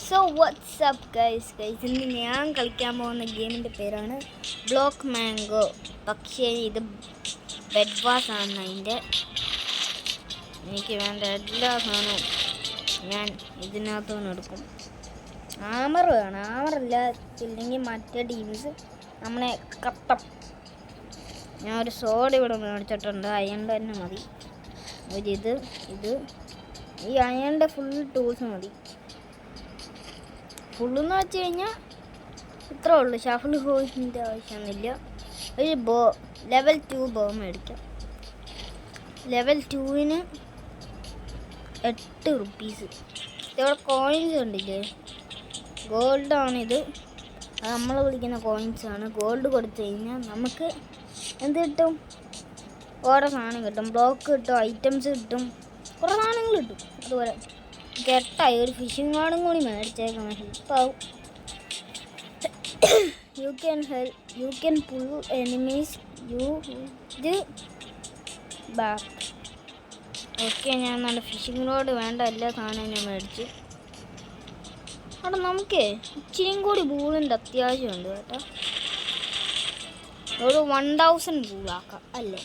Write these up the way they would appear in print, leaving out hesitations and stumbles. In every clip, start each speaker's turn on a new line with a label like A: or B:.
A: So WhatsApp guys ഇന്ന് ഞാൻ കളിക്കാൻ പോകുന്ന ഗെയിമിൻ്റെ പേരാണ് ബ്ലോക്ക് മാംഗോ. പക്ഷേ ഇത് ബെഡ്വാസ് ആണ്. അതിൻ്റെ എനിക്ക് വേണ്ട എല്ലാ സാധനവും ഞാൻ ഇതിനകത്തുനിന്ന് എടുക്കും. ആമർ വേണം, ആമറില്ല ഇല്ലെങ്കിൽ മറ്റേ ടീംസ് നമ്മളെ കട്ടം. ഞാൻ ഒരു സോഡ് ഇവിടെ മേടിച്ചിട്ടുണ്ട്, അയണ്ട് തന്നെ മതി. ഇത് ഈ അയണിൻ്റെ ഫുൾ ടൂൾസ് മതി. ഫുള്ളെന്ന് വെച്ച് കഴിഞ്ഞാൽ ഇത്രേ ഉള്ളൂ. ഷഫിൾ ഹോസിൻ്റെ ആവശ്യമൊന്നുമില്ല. ഒരു ലെവൽ 2 ബോ മേടിക്കാം. ലെവൽ 2-ന് 8 റുപ്പീസ്. ഇവിടെ കോയിൻസ് ഉണ്ടില്ലേ, ഗോൾഡാണിത്. അത് നമ്മൾ വിളിക്കുന്ന കോയിൻസാണ്. ഗോൾഡ് കൊടുത്തു കഴിഞ്ഞാൽ നമുക്ക് എന്ത് കിട്ടും? ഓരോ സാധനം കിട്ടും. ബ്ലോക്ക് കിട്ടും, ഐറ്റംസ് കിട്ടും, കുറേ സാധനങ്ങൾ കിട്ടും. അതുപോലെ കെട്ടായി ഒരു ഫിഷിംഗ് റോഡും കൂടി മേടിച്ചേക്കണം, ഹെൽപ്പാവും. യു ക്യാൻ പുൾ എനിമീസ് ഇത് ബാക്ക്. ഓക്കെ, ഞാൻ നല്ല ഫിഷിംഗ് റോഡ് വേണ്ട എല്ലാ സാധനവും ഞാൻ മേടിച്ചു. അവിടെ നമുക്ക് ഇച്ചിരിയും കൂടി ബൂളിൻ്റെ അത്യാവശ്യമുണ്ട് കേട്ടോ. ഒരു 1000 ബൂളാക്കാം അല്ലേ?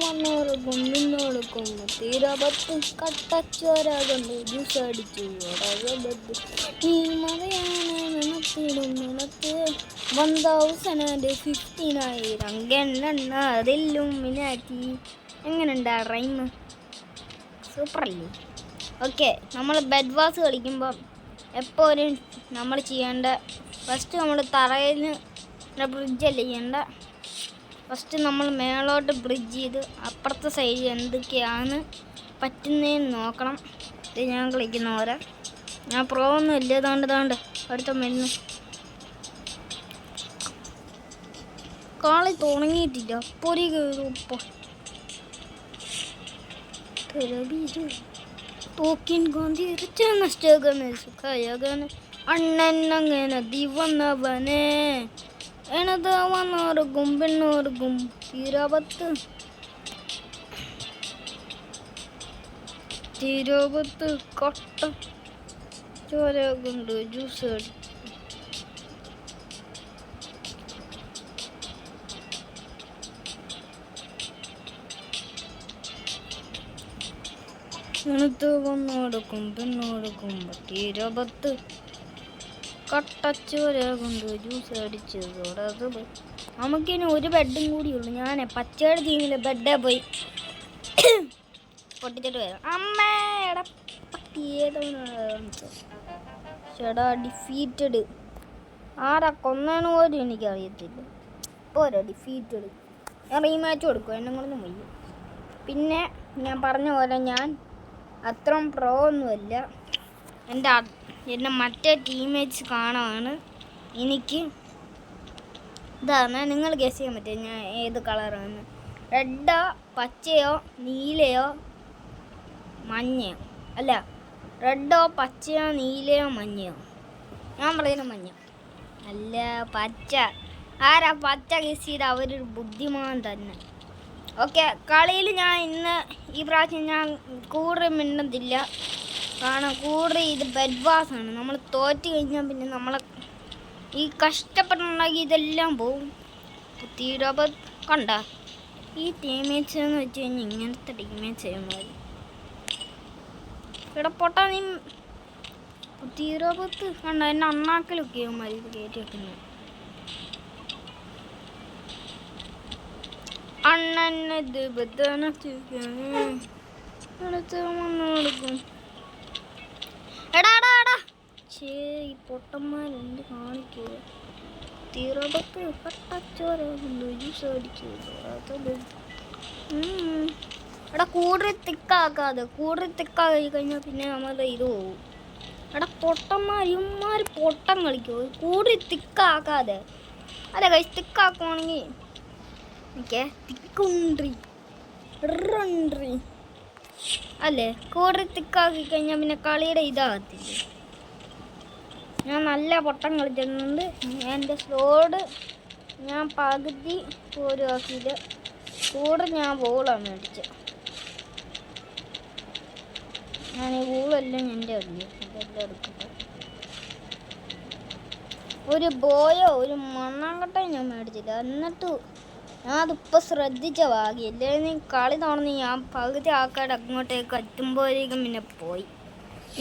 A: വന്നവർക്കും നിന്നോടുക്കും തീരപത്ത് കട്ടച്ചോരാകൊണ്ട് ജ്യൂസ് അടിച്ചു ഈ മറയാനത്ത് 1015 ഗെണ്ണ അതെല്ലും മിനാറ്റി. എങ്ങനെയുണ്ടാ റൈം? സൂപ്പറല്ലേ? ഓക്കെ, നമ്മൾ ബെഡ്വാസ് കളിക്കുമ്പം എപ്പോഴും നമ്മൾ ചെയ്യേണ്ട ഫസ്റ്റ് നമ്മൾ തറയിൽ ബ്രിഡ്ജല്ല ചെയ്യേണ്ട. ഫസ്റ്റ് നമ്മൾ മേളോട്ട് ബ്രിഡ്ജ് ചെയ്ത് അപ്പുറത്തെ സൈഡിൽ എന്തൊക്കെയാണ് പറ്റുന്നതെന്ന് നോക്കണം. ഇത് ഞാൻ കളിക്കുന്ന പോലെ. ഞാൻ പ്രോ ഒന്നും ഇല്ല. താണ്ട് അടുത്ത മരുന്ന് കളി തുടങ്ങിയിട്ടില്ല. പൊരി തോക്കിൻ ഗാന്ധി നഷ്ടകന് അണ്ണനങ്ങനെ ദിവന്നവനെ എണത് വന്നോർക്കും പെണ്ണോർക്കും തീരപത്ത് കൊട്ട ചോര കൊണ്ട് ജ്യൂസ് അടി. എണത്ത് വന്നോടുക്കും പെണ്ണോടുക്കും തീരപത്ത് കട്ടച്ചോര കൊണ്ട് ജ്യൂസ് അടിച്ചതോടെ അത് നമുക്കിനി ഒരു ബെഡും കൂടിയുള്ളൂ. ഞാൻ പച്ചയുടെ ടീമിൽ ബെഡേ പോയി പൊട്ടിച്ചിട്ട് വരാം. അമ്മേടെ ചേടാ ഡിഫീറ്റഡ്. ആരാ കൊന്നേന്ന് പോലും എനിക്കറിയത്തില്ല. പോരാ ഡിഫീറ്റഡ്. ഞാൻ റീമാച്ച് കൊടുക്കും, എന്നെ കൊണ്ടൊന്നും വയ്യ. പിന്നെ ഞാൻ പറഞ്ഞ പോലെ ഞാൻ അത്രയും പ്രോ ഒന്നുമല്ല. എൻ്റെ മറ്റേ ടീംമേറ്റ്സ് കാണാനാണ് എനിക്ക്. ഇതാണ് നിങ്ങൾ ഗസ് ചെയ്യാൻ പറ്റും ഞാൻ ഏത് കളറാണ്. റെഡോ പച്ചയോ നീലയോ മഞ്ഞയോ? അല്ല, റെഡോ പച്ചയോ നീലയോ മഞ്ഞയോ? ഞാൻ പറയുന്ന മഞ്ഞ. അല്ല, പച്ച. ആരാ പച്ച ഗസ് ചെയ്ത്? അവരൊരു ബുദ്ധിമാൻ തന്നെ. ഓക്കെ, കളിയിൽ ഞാൻ ഇന്ന് ഈ പ്രാവശ്യം ഞാൻ കൂടുതൽ മിണ്ടുന്നില്ല. കാരണം കൂടുതൽ ഇത് ബെഡ്വാസാണ്. നമ്മൾ തോറ്റ് കഴിഞ്ഞാൽ പിന്നെ നമ്മളെ ഈ കഷ്ടപ്പെട്ടുണ്ടാക്കി ഇതെല്ലാം പോവും. തീരപത്ത് കണ്ട ഈ ടീമേറ്റ്സ് എന്ന് വെച്ച് കഴിഞ്ഞാൽ ഇങ്ങനത്തെ ടീമേറ്റ്സ് ചെയ്യുമ്പോൾ ഇവിടെ പൊട്ടാ. നീ തീരപത്ത് കണ്ട എന്നെ അണ്ണാക്കലൊക്കെ മതി ഇത് കയറ്റി വെക്കുന്നത്. അണ്ണത് വന്നോടുക്കും. എടാ ഈ പൊട്ടന്മാരെന്ത് കാണിക്കുക? തീരപത്ത് കട്ടച്ചോര ജ്യൂസ് അടിച്ചു. എടാ കൂടുതൽ തിക്കാക്കാതെ. കൂടുതൽ തിക്കാക്കി കഴിഞ്ഞാൽ പിന്നെ നമ്മളെ ഇത് പോകും. എടാ പൊട്ടന്മാർ പൊട്ടം കളിക്കുമോ? കൂടുതൽ തിക്കാക്കാതെ. അല്ല കഴിച്ച് തിക്കാക്കുവാണെങ്കിൽ ഓക്കെ തിക്കുണ്ട്രി അല്ലേ? കൂടുതൽ തിക്കാക്കി കഴിഞ്ഞാൽ പിന്നെ കളിയുടെ ഇതാകത്തില്ല. ഞാൻ നല്ല പൊട്ടം കളിച്ചിട്ടുണ്ട്. എൻ്റെ സ്ലോഡ് ഞാൻ പകുതി പോലും ആക്കിയിട്ട് കൂടെ ഞാൻ ബോളാണ് മേടിച്ചത്. ഞാൻ ഈ ബോളെല്ലാം എൻ്റെ ഇതെല്ലാം എടുക്കുന്നത്. ഒരു ബോയോ ഒരു മണ്ണാങ്കട്ടയും ഞാൻ മേടിച്ചില്ല. എന്നിട്ട് ഞാൻ അതിപ്പോൾ ശ്രദ്ധിച്ച ഭാഗ്യല്ലേ. കളി തുടർന്ന് ഞാൻ പകുതി ആൾക്കാരുടെ അങ്ങോട്ടേക്ക് എത്തുമ്പോഴേക്കും പിന്നെ പോയി.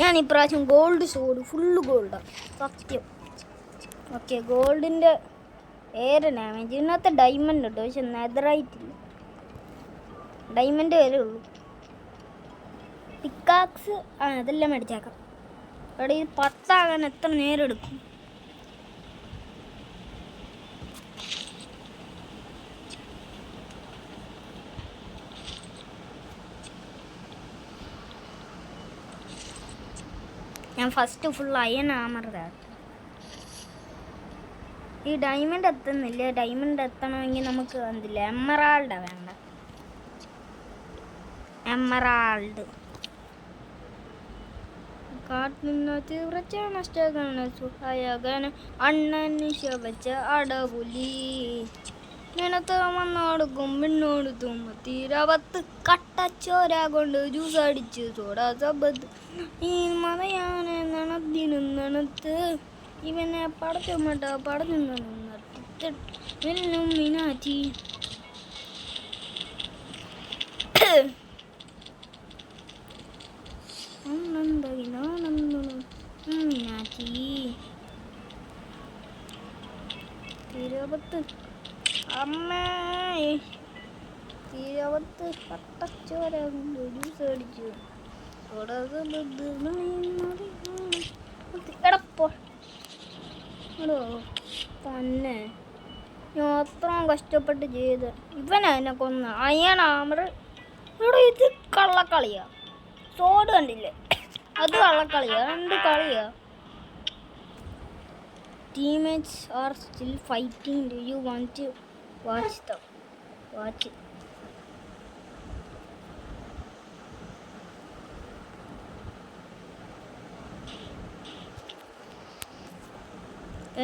A: ഞാൻ ഇപ്രാവശ്യം ഗോൾഡ് സോഡ് ഫുള്ള് ഗോൾഡാണ് സത്യം. ഓക്കെ, ഗോൾഡിൻ്റെ ഏറെ ഡാമേജ്. ഇതിനകത്ത് ഡയമണ്ട് ഉണ്ട്, പക്ഷെ നെതറായിട്ടില്ല. ഡയമണ്ട് വരെ ഉള്ളൂ. പിക്കാക്സ് അതെല്ലാം മേടിച്ചേക്കാം. ഇവിടെ ഇത് 10 ആകാൻ എത്ര നേരം എടുക്കും? ഞാൻ ഫസ്റ്റ് ഫുൾ അയൺ ആമറതാണ്. ഈ ഡയമണ്ട് എത്തുന്നില്ല. ഡയമണ്ട് എത്തണമെങ്കിൽ നമുക്ക് എന്തില്ല എമറാൾഡാണ് വേണ്ട. എമറാൾഡ് കാട്ടുന്ന തീവ്രച്ച നഷ്ടമാണ് സുഖായകൻ അണ്ണന് ശവച്ച അടപുലി നിനത്ത് വന്നോടുക്കും പിന്നോട് തുമ്പ തീരവത്ത് കട്ടച്ചോര കൊണ്ട് ജ്യൂസ് അടിച്ച് സോഡ സബത്ത് ഈ മതയാണ് നണത്തിനും നണത്ത് ഇവനെ പടച്ചുമട്ട പടഞ്ഞു നന്നും മീനാറ്റി. മീനാറ്റി തിരുവത്ത് അമ്മേ തിരുവത്ത് പട്ടച്ചോര കൊണ്ട് ജ്യൂസ് അടിച്ചു എടപ്പോ തന്നെ ഞാൻ അത്രയും കഷ്ടപ്പെട്ട് ചെയ്ത് ഇവനാ എന്നെ കൊന്ന അയ്യണ ആമറ്. ഇവിടെ ഇത് കള്ളക്കളിയാ. സോഡ് കണ്ടില്ലേ, അത് കള്ളക്കളിയാ. എന്ത് കളിയാ? Teammates are still fighting. Do you want to watch them? Watch it.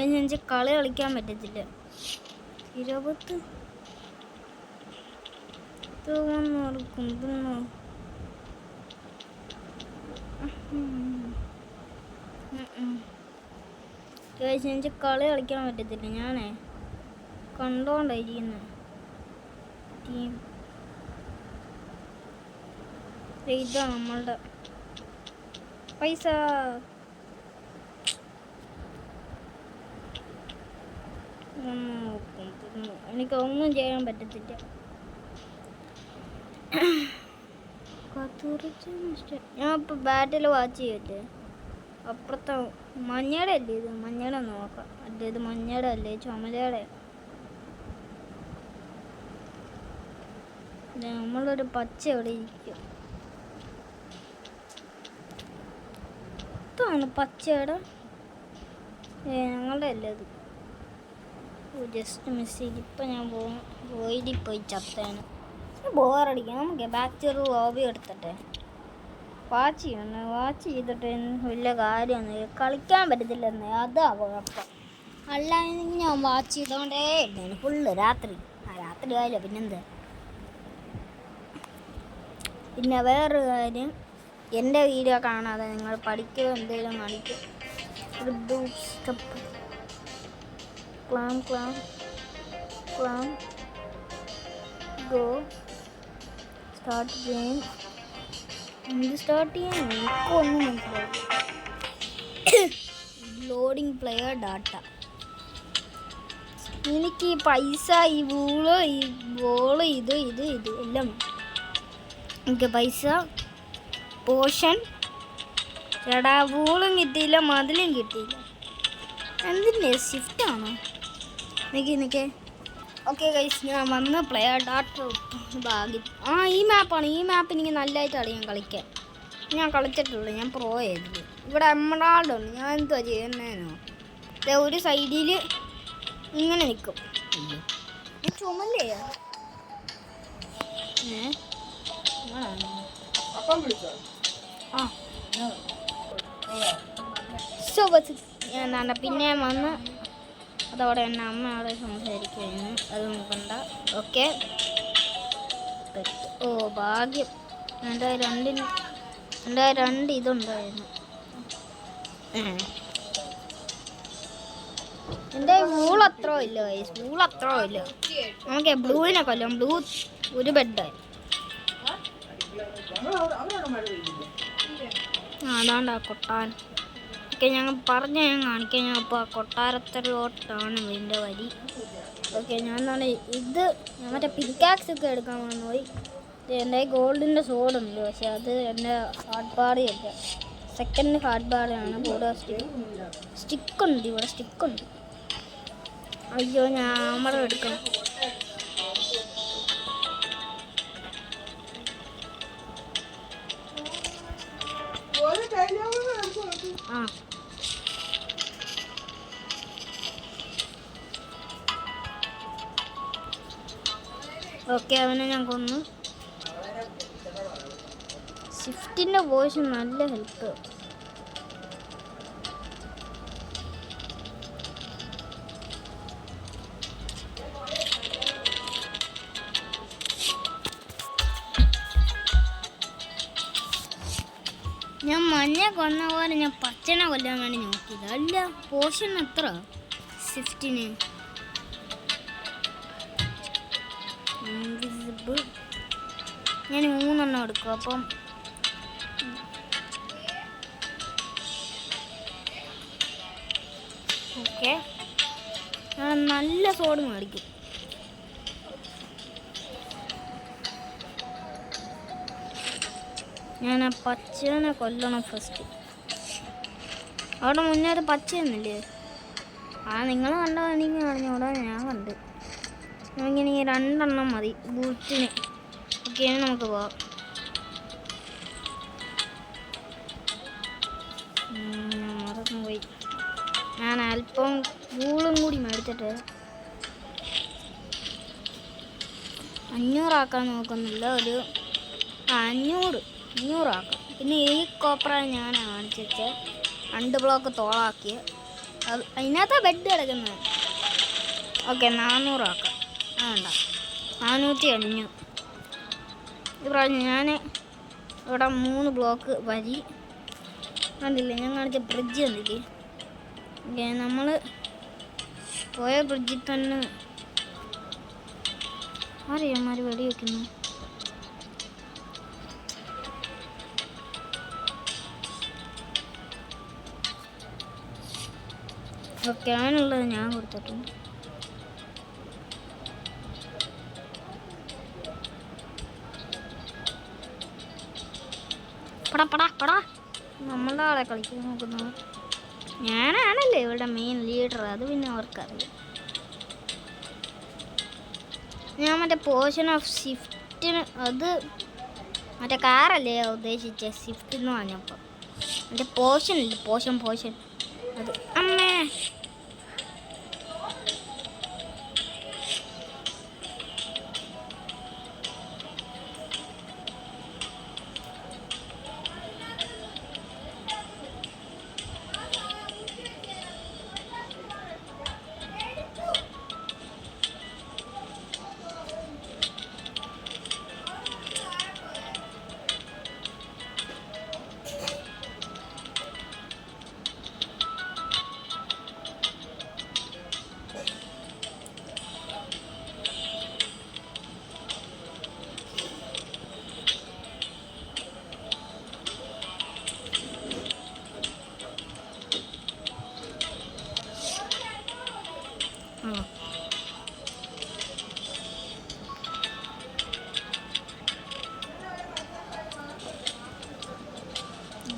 A: എനിക്ക് കളി കളിക്കാൻ പറ്റത്തില്ല. 20 തോന്നുന്നു. എനിക്ക് കളി കളിക്കാൻ പറ്റത്തില്ല. ഞാനേ കണ്ടോണ്ടായിരിക്കുന്നു ടീം. ഇതാ നമ്മളുടെ പൈസ. എനിക്കൊന്നും ചെയ്യാൻ പറ്റത്തില്ല. ഞാൻ ഇപ്പം ബാറ്റിൽ വാച്ച് ചെയ്യട്ടെ. അപ്പുറത്തെ മഞ്ഞയുടെ അല്ലേ ഇത്? മഞ്ഞയുടെ നോക്കാം. അല്ലേ ഇത് മഞ്ഞയുടെ അല്ലേ ചുമലയുടെ? നമ്മളൊരു പച്ച എവിടെ ഇരിക്കും. ഇതാണ് പച്ചയുടെ. ഞങ്ങളുടെ അല്ലേ ഇത്? ജസ്റ്റ് മിസ് ചെയ്ത്. ഇപ്പം ഞാൻ പോയി ചത്തേന്. ബോറടിക്കാം. നമുക്ക് ബാക്ടീരിയ ഹോബി എടുത്തിട്ടെ വാച്ച് ചെയ്തിട്ട് വലിയ കാര്യമൊന്നുമില്ല. കളിക്കാൻ പറ്റത്തില്ലെന്നേ, അതാ കുഴപ്പം. അല്ലായെങ്കിൽ ഞാൻ വാച്ച് ചെയ്തോണ്ടേ ഇല്ലേന് ഫുള്ള് രാത്രി ആയില്ല. പിന്നെന്താ? പിന്നെ വേറൊരു കാര്യം, എൻ്റെ വീഡിയോ കാണാതെ നിങ്ങൾ പഠിക്കുക എന്തെങ്കിലും കാണിക്കും. Step clamp go start game. എന്ത് സ്റ്റാർട്ട് ചെയ്യാൻ എനിക്കൊന്നും മനസ്സിലായി. Loading player data. എനിക്ക് ഈ പൈസ, ഈ ബോള് ഇത് എല്ലാം എനിക്ക് പൈസ പോഷൻ. ചേട്ടാ ബോളും കിട്ടിയില്ല, മതിലും കിട്ടിയില്ല. എന്തിൻ്റെ ഷിഫ്റ്റാണോ? നിൽക്കേ. ഓക്കെ ഗൈസ്, ഞാൻ വന്ന പ്ലെയർ ഡാറ്റ ഭാഗ്യം. ഈ മാപ്പാണ്. ഈ മാപ്പ് എനിക്ക് നല്ലതായിട്ട് അറിയാം കളിക്കാൻ. ഞാൻ കളിച്ചിട്ടുള്ളൂ, ഞാൻ പ്രോ ചെയ്തത്. ഇവിടെ എമറാൾഡ് ഉണ്ട്. ഞാൻ എന്തുവാ ചെയ്യുന്നതെന്നോ, ഒരു സൈഡിൽ ഇങ്ങനെ നിൽക്കും. ചുമല്ലേ എന്താ പിന്നെ വന്ന് അതോടെ എൻ്റെ അമ്മ അവിടെ സംസാരിക്കുന്നു. അത് നോക്കണ്ട. ഓക്കെ. ഓ ഭാഗ്യം, എൻ്റെ രണ്ട് ഇതുണ്ടായിരുന്നു. എൻ്റെ വൂൾ അത്ര ഇല്ല, വൂൾ അത്ര ഇല്ല. നമുക്ക് ബ്ലൂവിനെ കൊല്ലാം. ബ്ലൂ ഒരു ബെഡായി. അതാണ്ടാ കൊട്ടാരം. ഓക്കെ, ഞാൻ കാണിക്കാം. ഞാൻ ഇപ്പോൾ കൊട്ടാരത്തിലോട്ടാണ് ഇതിൻ്റെ വരി. ഓക്കെ, ഞാൻ എന്താണ് ഇത് ഞാൻ മറ്റേ പിക്കാക്സ് ഒക്കെ എടുക്കാൻ വന്നുപോയി. എൻ്റെ ഗോൾഡിൻ്റെ സോഡുണ്ട്, പക്ഷെ അത് എൻ്റെ ഹാർഡ് ബാഡിയല്ല, സെക്കൻഡ് ഹാർഡ് ബാഡാണ്. കൂടെ സ്റ്റിക്കുണ്ട്, ഇവിടെ സ്റ്റിക്കുണ്ട്. അയ്യോ, ഞാൻ എടുക്കണം. ആ ഓക്കെ, അവനെ ഞാൻ കൊന്നു. ഷിഫ്റ്റിൻ്റെ വോയിസ് നല്ല ഹെൽപ്പ്. ഞാൻ മഞ്ഞ കൊന്ന പോലെ ഞാൻ പച്ചനെ കൊല്ലാൻ വേണ്ടി നോക്കിയത്. അല്ല, പോഷൻ എത്ര ഷിഫ്റ്റിന്? ഇൻവിസിബിൾ. ഞാൻ 3 എടുക്കും. അപ്പം ഓക്കെ, ഞാൻ നല്ല സോഡ് മേടിക്കും. ഞാൻ ആ പച്ചനെ കൊല്ലണം ഫസ്റ്റ്. അവിടെ മുന്നേ ഒരു പച്ചയൊന്നുമില്ലേ? നിങ്ങൾ കണ്ടോ? എനിക്ക് അറിഞ്ഞൂടാ, ഞാൻ കണ്ട്. നമുക്കിനി 2 മതി ബൂറ്റിന്. ഓക്കെ, നമുക്ക് പോവാം. മറന്നുപോയി. ഞാൻ അല്പം ഗൂളും കൂടി മേടിച്ചിട്ട് 500 ആക്കാൻ നോക്കുന്നില്ല. ഒരു 500 ആക്കാം. പിന്നെ ഈ കോപ്പറ ഞാൻ കാണിച്ചിട്ട് 2 ബ്ലോക്ക് തോളാക്കിയ അത് അതിനകത്ത് ബെഡ് കിടക്കുന്നത്. ഓക്കെ, 400 ആക്കാം. വേണ്ട, 405. ഇപ്രാവശ്യം ഞാൻ ഇവിടെ 3 ബ്ലോക്ക് വരി കണ്ടില്ലേ? ഞാൻ കാണിച്ച ബ്രിഡ്ജ് കണ്ടില്ലേ? ഓക്കെ, നമ്മൾ പോയ ബ്രിഡ്ജിൽ തന്നെ അറിയാമാര് വെടി വയ്ക്കുന്നു. ഓക്കെ, അതിനുള്ളത് ഞാൻ കൊടുത്തിട്ടുണ്ട്. പടാ നമ്മളുടെ ആളെ കളിക്കാൻ നോക്കുന്നത്. ഞാനാണല്ലേ ഇവിടെ മെയിൻ ലീഡർ, അത് പിന്നെ അവർക്കറിയാം. ഞാൻ മറ്റേ പോർഷൻ ഓഫ് ഷിഫ്റ്റിന്, അത് മറ്റേ കാറല്ലേ ഉദ്ദേശിച്ച ഷിഫ്റ്റ് എന്ന് പറഞ്ഞപ്പോൾ. മറ്റേ പോർഷൻ ഇല്ല, പോർഷൻ അത്. അമ്മേ,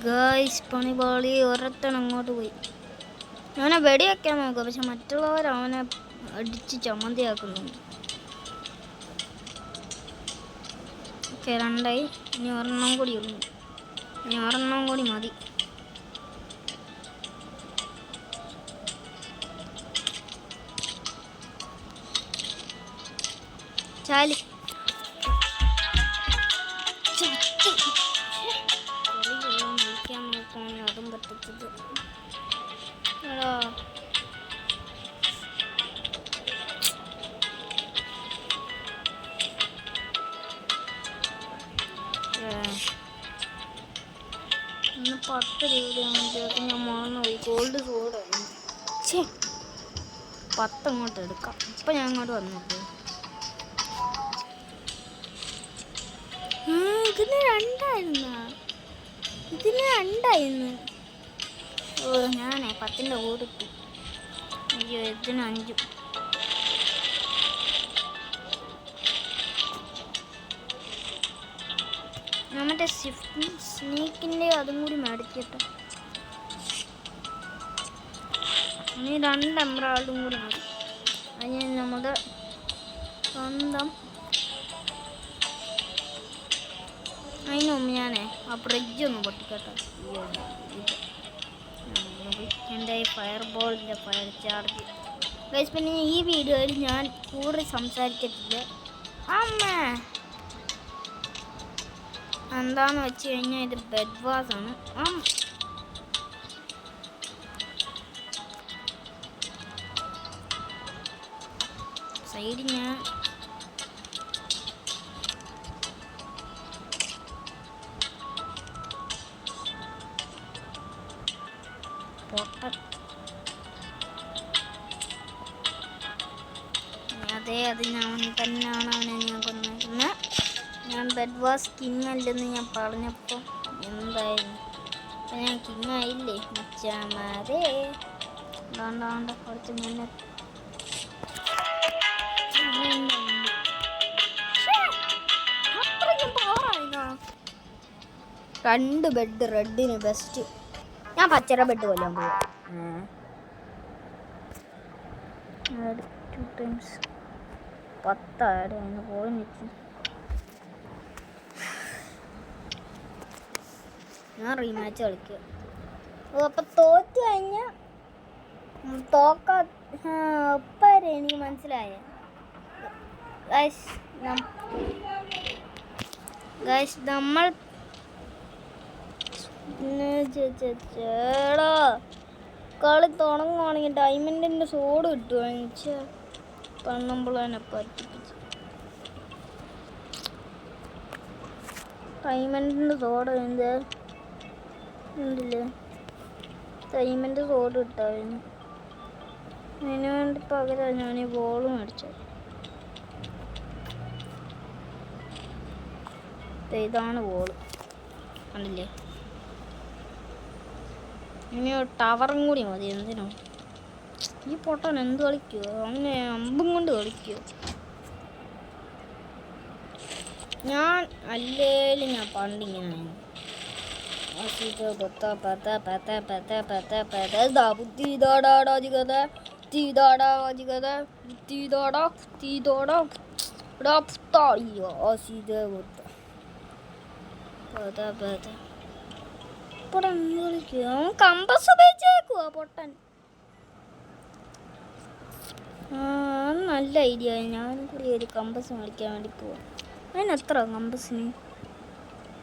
A: ഗൈസ് പണിപാളി. ഒരത്തൻ അങ്ങോട്ട് പോയി. അവനെ വെടിവെക്കാൻ നോക്കുക, പക്ഷെ മറ്റുള്ളവർ അവനെ അടിച്ച് ചമ്മന്തിയാക്കുന്നുണ്ട്. ഓക്കെ, 2 ഇനി 1 കൂടി ഉള്ളു. ഇനി 1 കൂടി മതി. ചാലി അതും പറ്റത്തത്. ഞാൻ മറന്നുപോയി. ഗോൾഡ് സോഡ 10 അങ്ങോട്ട് എടുക്കാം. ഇപ്പം ഞാൻ അങ്ങോട്ട് വന്നിട്ട് ഇതിന് 2 ഓ ഞാനേ 10ൻ്റെ കൂടിട്ടു. അയ്യോ ഇതിന് 5. മറ്റേ സ്നീക്കിൻ്റെ അതും കൂടി മേടിക്കട്ടെ. ഇനി 2 എംബ്രാൾഡും കൂടി മതി. അതിന് നമ്മുടെ സ്വന്തം. അതിന് മുമ്പ് ഞാനേ ആ ഫ്രിഡ്ജ് ഒന്ന് പൊട്ടിക്കട്ടെ. എൻ്റെ ഈ ഫയർ ബോളിൻ്റെ ഫയർ ചാർജ് ഗൈസ്. പിന്നെ ഈ വീഡിയോയിൽ ഞാൻ കൂടുതൽ സംസാരിച്ചിട്ടില്ല. അമ്മേ എന്താന്ന് വെച്ച് കഴിഞ്ഞാൽ ഇത് ബെഡ് വാസാണ്. സൈഡിൽ അത് ഞാൻ തന്നെയാണ് അവനെ ഞാൻ കൊന്നിരുന്നത്. ഞാൻ ബെഡ് വാസ് കിങ് അല്ലെന്ന് ഞാൻ പറഞ്ഞപ്പോൾ എന്തായിരുന്നു. അപ്പം ഞാൻ കിങ് ആയില്ലേ മച്ചാമാരെ. വേണ്ട കുറച്ച് മുന്നേ 2 ബെഡ് റെഡിന് ബെസ്റ്റ്. ഞാൻ പച്ചര ബെഡ് കൊല്ലാൻ പോവാ. 2 ടൈംസ് 10 പോയി നിൽക്കും. ഞാൻ റീമാച്ച് കളിക്കുക. അപ്പം തോറ്റു കഴിഞ്ഞാൽ ഒപ്പരെ എനിക്ക് മനസ്സിലായ നമ്മൾ ചേടാ കളി തുടങ്ങുവാണെങ്കിൽ ഡയമണ്ടിൻ്റെ സോഡ് കിട്ടുക പണ്ണമ്പളനെ പറ്റിപ്പിച്ച്. ഡയമണ്ടിൻ്റെ സോഡ് ഉണ്ടല്ലേ, ഡയമണ്ട് സോഡ് കിട്ടായിരുന്നു. അതിന് വേണ്ടി പകരം ഞാൻ ഈ ബോൾ മേടിച്ചത്. ഇതാണ് ബോൾ കണ്ടില്ലേ. ഇനി ടവറും കൂടി മതി. എന്തിനോ ഈ പൊട്ടൻ എന്ത് കളിക്കുമോ? അങ്ങനെ അമ്പും കൊണ്ട് കളിക്കുമോ? ഞാൻ അല്ലേലും ഞാൻ പണ്ടിങ്ങനെ കമ്പസ് ഉപയോഗിച്ചേക്കുവാ പൊട്ടൻ. നല്ല ഐഡിയ. ഞാനും കൂടി ഒരു കമ്പസ് മേടിക്കാൻ വേണ്ടി പോവാം. അതിനെത്ര കമ്പസിന്?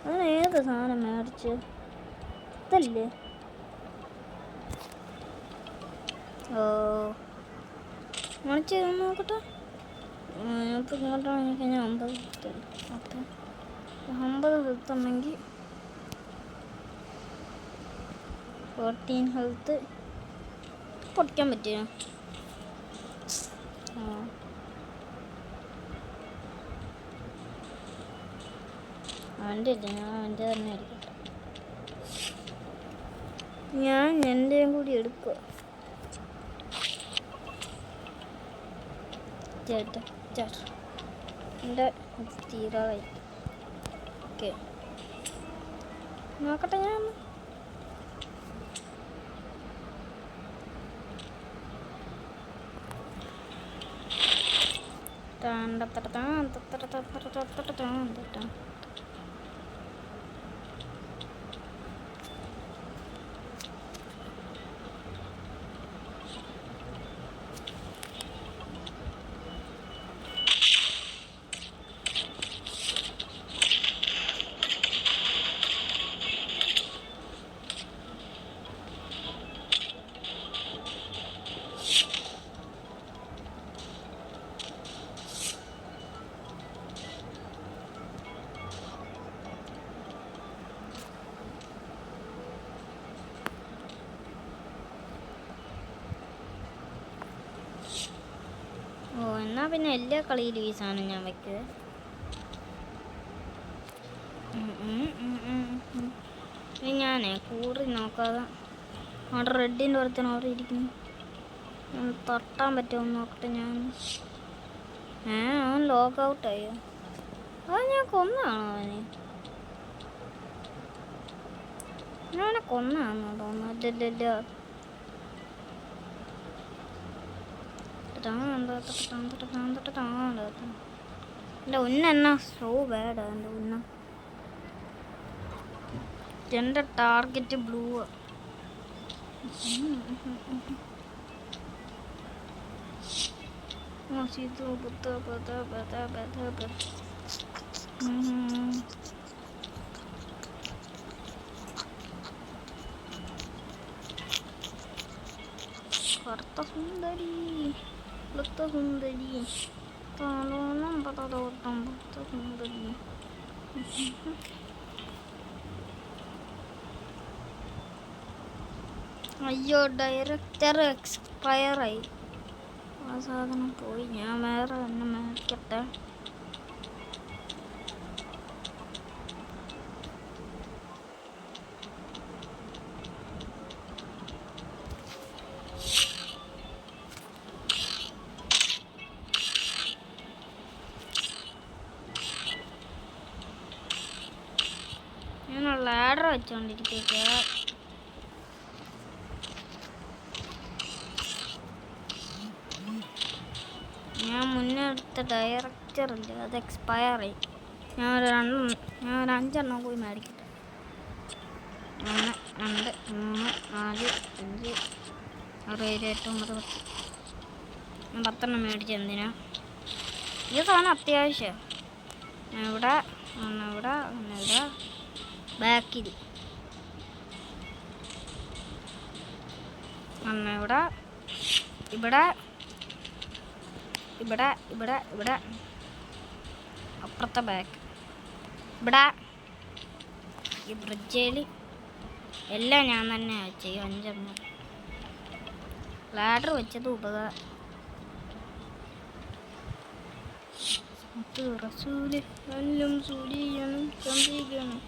A: അതിന് ഏത് സാധനം മേടിച്ച് ഇതല്ലേ? ഓ മേടിച്ച് നോക്കട്ടെ. ഇപ്പം ഇങ്ങോട്ടാണെങ്കിൽ കഴിഞ്ഞാൽ 50 കിട്ടും. അപ്പം 50 കിട്ടുന്നെങ്കിൽ 14 ഹെൽത്ത് പൊട്ടിക്കാൻ പറ്റുമോ? അവൻ്റെ അല്ലേ, ഞാൻ അവൻ്റെ തന്നെ എടുക്കട്ടെ. ഞാൻ എൻ്റെയും കൂടി എടുക്കുക. എൻ്റെ തീരാറായി. ഓക്കെ നോക്കട്ടെ. ഞാൻ എന്നാൽ പിന്നെ എല്ലാ കളിയിലും ഈ സാധനം ഞാൻ വെക്കുക. ഞാനേ കൂറി നോക്കാതെ അവിടെ റെഡിൻ്റെ പുറത്താണ് അവിടെ ഇരിക്കുന്നു. തട്ടാൻ പറ്റുമോ നോക്കട്ടെ ഞാൻ. അവൻ ലോഗ് ഔട്ടായോ? അത് ഞാൻ കൊന്നാണോ അവനെ? ഞാനെ കൊന്നാണെന്നോ തോന്നുന്നു. എൻ്റെ ഉന്നെന്നാ സോ ബാഡാ എൻ്റെ ഉന്ന. എൻ്റെ ടാർഗറ്റ് ബ്ലൂ. കറുത്ത സുന്ദരി, വെളുത്ത സുന്ദരി, താളോണം പതോട്ടം വെളുത്ത സുന്ദരി. അയ്യോ, ഡയറക്ടർ എക്സ്പയറായി. ആ സാധനം പോയി. ഞാൻ വേറെ തന്നെ മേടിക്കട്ടെ. ഞാൻ ലാഡർ വെച്ചോണ്ടിരിക്കുക. ഞാൻ മുന്നേ എടുത്ത ഡയറക്ടറില്ല, അത് എക്സ്പയറായി. ഞാൻ ഒരു 5 പോയി മേടിക്കട്ടെ. 1 2 3 4 5 6 7 8 9 10. ഞാൻ 10 മേടിച്ച എന്തിനാ? ഈ സാധനം അത്യാവശ്യം. ഇവിടെ ബാക്കിൽ ഇവിടെ അപ്പുറത്തെ ബാക്ക്, ഇവിടെ ഈ ബ്രിഡ്ജിൽ എല്ലാം ഞാൻ തന്നെ ചെയ്യും. 5 ലാഡർ വെച്ചത് ഉപകാരം. റസൂല് എല്ലാം സൂര്യനും ചന്ദ്രികനും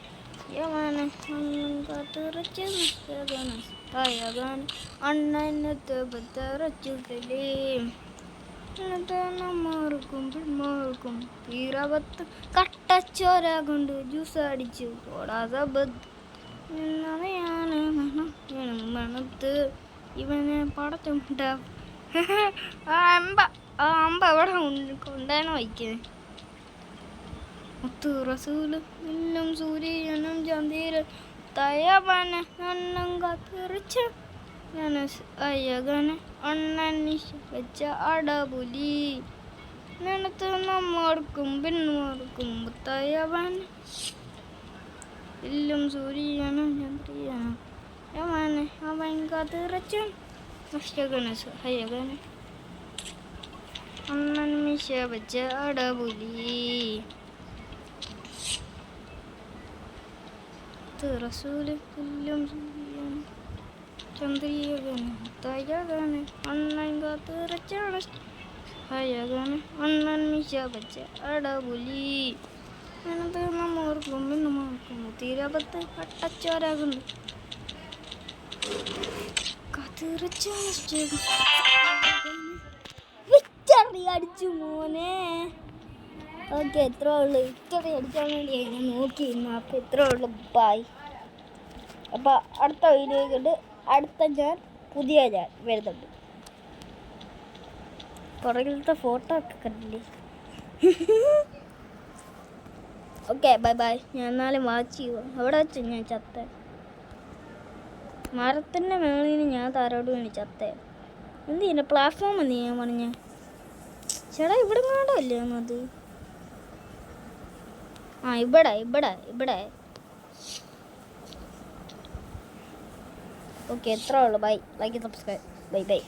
A: പിന്മാർക്കും തീരവത്ത് കട്ടച്ചോര കൊണ്ട് ജ്യൂസ് അടിച്ചു പോടാതെ മണത്ത് ഇവനെ പടച്ചുമുട്ട. അമ്പ എവിടെ കൊണ്ടാണ് വയ്ക്കുന്നത്? മുത്തു റസൂല് എല്ലാം സൂര്യനും ചന്ദ്ര തയവന അണ്ണം കാത്തിറിച്ച അയ്യകന് അണ്ണനിശ വെച്ച അടപുലി നിനത്ത് നമ്മോർക്കും പിന്മാർക്കും തയവൻ എല്ലാം സൂര്യനും ചന്ദ്രനും യവന് അവൻ കാത്തിറച്ച അയ്യകന് അണ്ണൻ മിശ വെച്ച അടപുലി. റസൂല് എല്ലാം സൂര്യനും ചന്ദ്രികന് തയകന് അണ്ണൻ കാത്തിറച്ചാണ് അയകന് അണ്ണൻ മിശ വെച്ച അടപുലി നിനത്ത് നമ്മോർക്കും പിന്മാർക്കും തീരപത്ത് കട്ടച്ചോരാകുന്നു കാത്തിറച്ച അടിച്ചു മോനെ. ഓക്കെ, എത്ര ഉള്ളു? വിക്ടറി അടിക്കാൻ വേണ്ടി ഞാൻ നോക്കിയിരുന്നു. അപ്പോൾ എത്ര ഉള്ളു? ബായ്. അപ്പോൾ അടുത്ത വീഡിയോ കണ്ട് ഞാൻ പുതിയ വരുന്നുണ്ട്. പുറകിലത്തെ ഫോട്ടോ ഒക്കെ കണ്ടില്ലേ? Okay, bye bye. ഞാൻ എന്നാലും വാച്ച് ചെയ്യുക. അവിടെ വെച്ച് ഞാൻ ചത്തേ. മരത്തിൻ്റെ മേളിൽ ഞാൻ താരോട് വേണ്ടി ചത്തേ. എന്ത് ചെയ്യുന്ന പ്ലാറ്റ്ഫോം എന്ത് ചെയ്യാൻ പറഞ്ഞ? ചേട്ടാ, ഇവിടെ കാണാമല്ലേ അത്? ഇവിടെ. ഓക്കെ, എത്ര ഉള്ളു? Bye. Like and subscribe. Bye.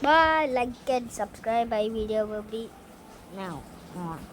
A: Like and subscribe. My video will be now on.